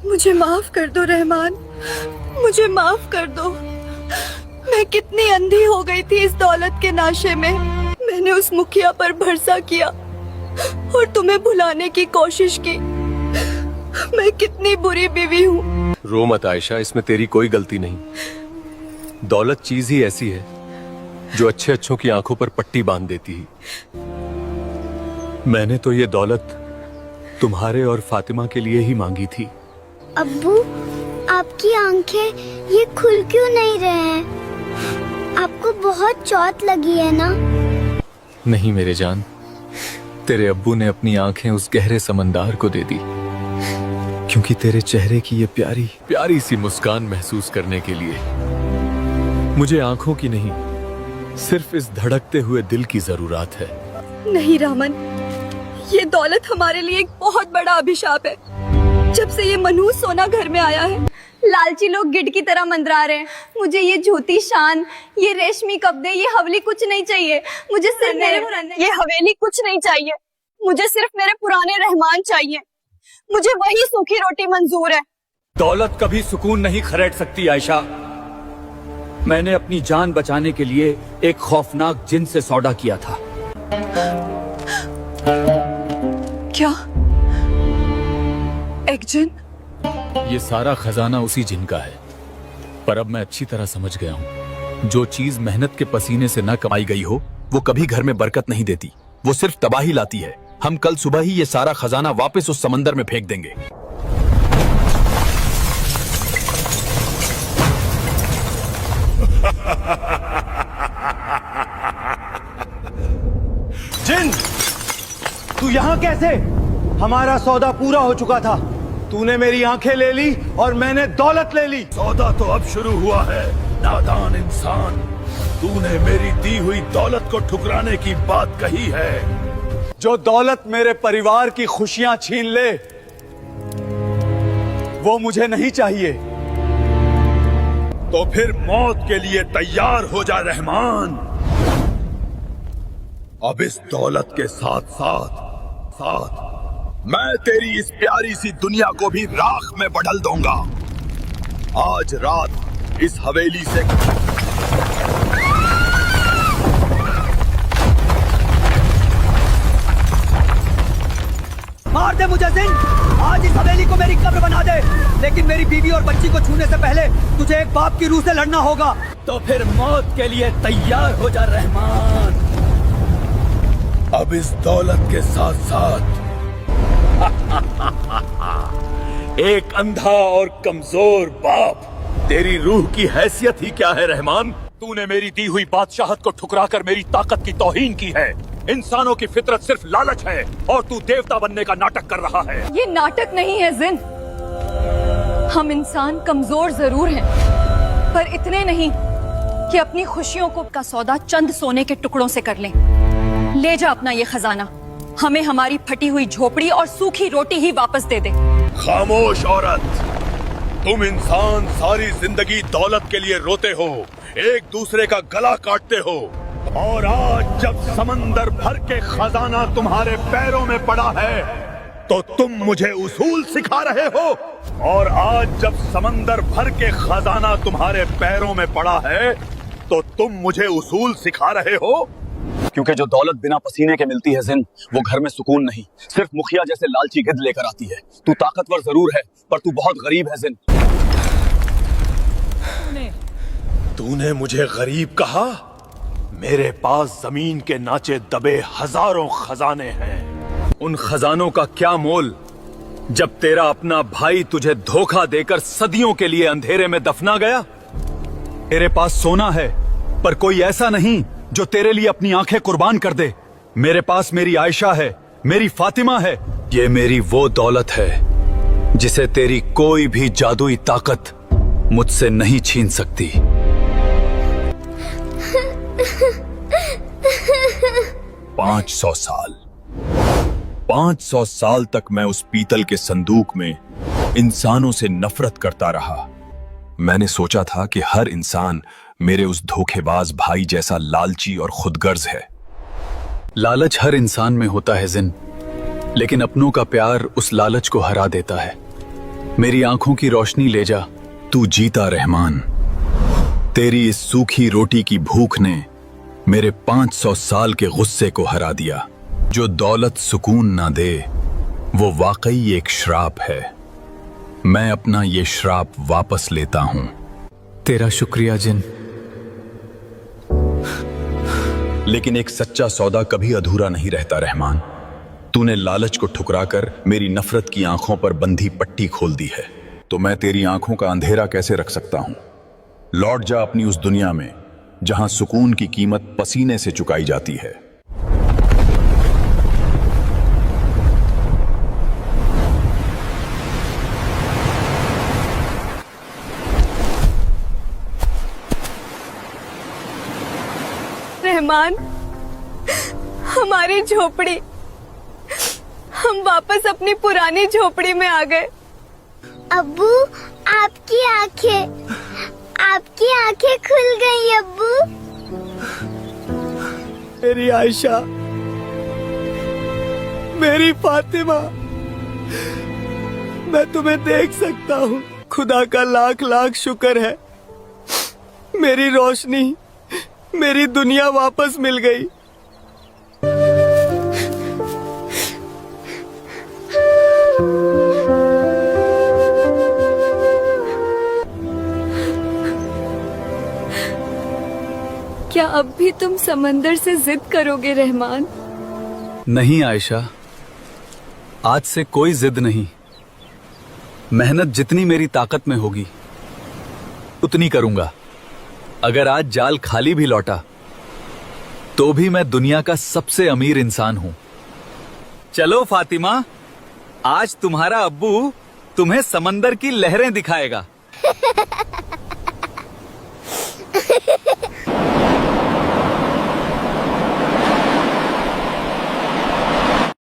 मुझे माफ कर दो रहमान, मुझे माफ कर दो। मैं कितनी अंधी हो गई थी इस दौलत के नाशे में। मैंने उस मुखिया पर भरोसा किया और तुम्हें भुलाने की कोशिश की। मैं कितनी बुरी बीवी हूँ। रो मत आयशा, इसमें तेरी कोई गलती नहीं। दौलत चीज ही ऐसी है जो अच्छे अच्छों की आंखों पर पट्टी बांध देती है। मैंने तो ये दौलत तुम्हारे और फातिमा के लिए ही मांगी थी। अब्बू, आपकी आंखें ये खुल क्यों नहीं रहे हैं? आपको बहुत चोट लगी है ना? नहीं मेरे जान, तेरे अब्बू ने अपनी आंखें उस गहरे समंदर को दे दी, क्योंकि तेरे चेहरे की ये प्यारी प्यारी सी मुस्कान महसूस करने के लिए मुझे आंखों की नहीं, सिर्फ इस धड़कते हुए दिल की जरूरत है। नहीं रामन, ये दौलत हमारे लिए एक बहुत बड़ा अभिशाप है। जब से ये मनहूस सोना घर में आया है, लालची लोग गिद्ध की तरह मंदरा रहे हैं। मुझे ये झूठी शान, ये रेशमी कपड़े, ये हवेली कुछ नहीं चाहिए। मुझे सिर्फ ये हवेली कुछ नहीं चाहिए। मुझे सिर्फ मेरे पुराने रहमान चाहिए। मुझे वही सूखी रोटी मंजूर है। दौलत कभी सुकून नहीं खरीद सकती आयशा। मैंने अपनी जान बचाने के लिए एक खौफनाक जिन से सौदा किया था। क्या? एक जिन? ये सारा खजाना उसी जिन का है। पर अब मैं अच्छी तरह समझ गया हूँ, जो चीज मेहनत के पसीने से न कमाई गई हो वो कभी घर में बरकत नहीं देती, वो सिर्फ तबाही लाती है। हम कल सुबह ही ये सारा खजाना वापस उस समंदर में फेंक देंगे। जिन, तू यहाँ कैसे? हमारा सौदा पूरा हो चुका था। तूने मेरी आंखें ले ली और मैंने दौलत ले ली। सौदा तो अब शुरू हुआ है, नादान इंसान। तूने मेरी दी हुई दौलत को ठुकराने की बात कही है। जो दौलत मेरे परिवार की खुशियां छीन ले, वो मुझे नहीं चाहिए। तो फिर मौत के लिए तैयार हो जा रहमान। अब इस दौलत के साथ साथ साथ मैं तेरी इस प्यारी सी दुनिया को भी राख में बदल दूंगा। आज रात इस हवेली से मार दे मुझे जिन, आज इस हवेली को मेरी कब्र बना दे, लेकिन मेरी बीवी और बच्ची को छूने से पहले तुझे एक बाप की रूह से लड़ना होगा। तो फिर मौत के लिए तैयार हो जा रहमान। अब इस दौलत के साथ साथ एक अंधा और कमजोर बाप। तेरी रूह की हैसियत ही क्या है रहमान? तूने मेरी दी हुई बादशाहत को ठुकराकर मेरी ताकत की तौहीन की है। इंसानों की फितरत सिर्फ लालच है और तू देवता बनने का नाटक कर रहा है। ये नाटक नहीं है जिन। हम इंसान कमजोर जरूर हैं, पर इतने नहीं कि अपनी खुशियों का सौदा चंद सोने के टुकड़ों से कर लें। ले जा अपना ये खजाना, हमें हमारी फटी हुई झोपड़ी और सूखी रोटी ही वापस दे दे। खामोश औरत, तुम इंसान सारी जिंदगी दौलत के लिए रोते हो, एक दूसरे का गला काटते हो, और आज जब समंदर भर के खजाना तुम्हारे पैरों में पड़ा है तो तुम मुझे उसूल सिखा रहे हो। और आज जब समंदर भर के खजाना तुम्हारे पैरों में पड़ा है तो तुम मुझे उसूल सिखा रहे हो। क्योंकि जो दौलत बिना पसीने के मिलती है जिन, वो घर में सुकून नहीं, सिर्फ मुखिया जैसे लालची गिद्ध लेकर आती है। तू ताकतवर जरूर है, पर तू बहुत गरीब है जिन। तूने मुझे गरीब कहा? मेरे पास जमीन के नाचे दबे हजारों खजाने हैं। उन खजानों का क्या मोल जब तेरा अपना भाई तुझे धोखा देकर सदियों के लिए अंधेरे में दफना गया। तेरे पास सोना है, पर कोई ऐसा नहीं जो तेरे लिए अपनी आंखें कुर्बान कर दे। मेरे पास मेरी आयशा है, मेरी फातिमा है। ये मेरी वो दौलत है जिसे तेरी कोई भी जादुई ताकत मुझसे नहीं छीन सकती। 500 साल 500 साल तक मैं उस पीतल के संदूक में इंसानों से नफरत करता रहा। मैंने सोचा था कि हर इंसान मेरे उस धोखेबाज भाई जैसा लालची और खुदगर्ज है। लालच हर इंसान में होता है जिन, लेकिन अपनों का प्यार उस लालच को हरा देता है। मेरी आंखों की रोशनी ले जा। तू जीता रहमान। तेरी इस सूखी रोटी की भूख ने मेरे 500 साल के गुस्से को हरा दिया। जो दौलत सुकून ना दे वो वाकई एक श्राप है। मैं अपना ये श्राप वापस लेता हूं। तेरा शुक्रिया जिन। लेकिन एक सच्चा सौदा कभी अधूरा नहीं रहता रहमान। तूने लालच को ठुकराकर मेरी नफरत की आंखों पर बंधी पट्टी खोल दी है, तो मैं तेरी आंखों का अंधेरा कैसे रख सकता हूं। लौट जा अपनी उस दुनिया में जहां सुकून की कीमत पसीने से चुकाई जाती है। रहमान, हमारी झोपड़ी, हम वापस अपनी पुरानी झोपड़ी में आ गए। अब्बू, आपकी आंखें खुल गई अब्बू। मेरी आयशा, मेरी फातिमा, मैं तुम्हें देख सकता हूँ। खुदा का लाख लाख शुक्र है, मेरी रोशनी, मेरी दुनिया वापस मिल गई। क्या अब भी तुम समंदर से जिद करोगे रहमान? नहीं आयशा, आज से कोई जिद नहीं। मेहनत जितनी मेरी ताकत में होगी उतनी करूंगा। अगर आज जाल खाली भी लौटा तो भी मैं दुनिया का सबसे अमीर इंसान हूं। चलो फातिमा, आज तुम्हारा अब्बू तुम्हें समंदर की लहरें दिखाएगा।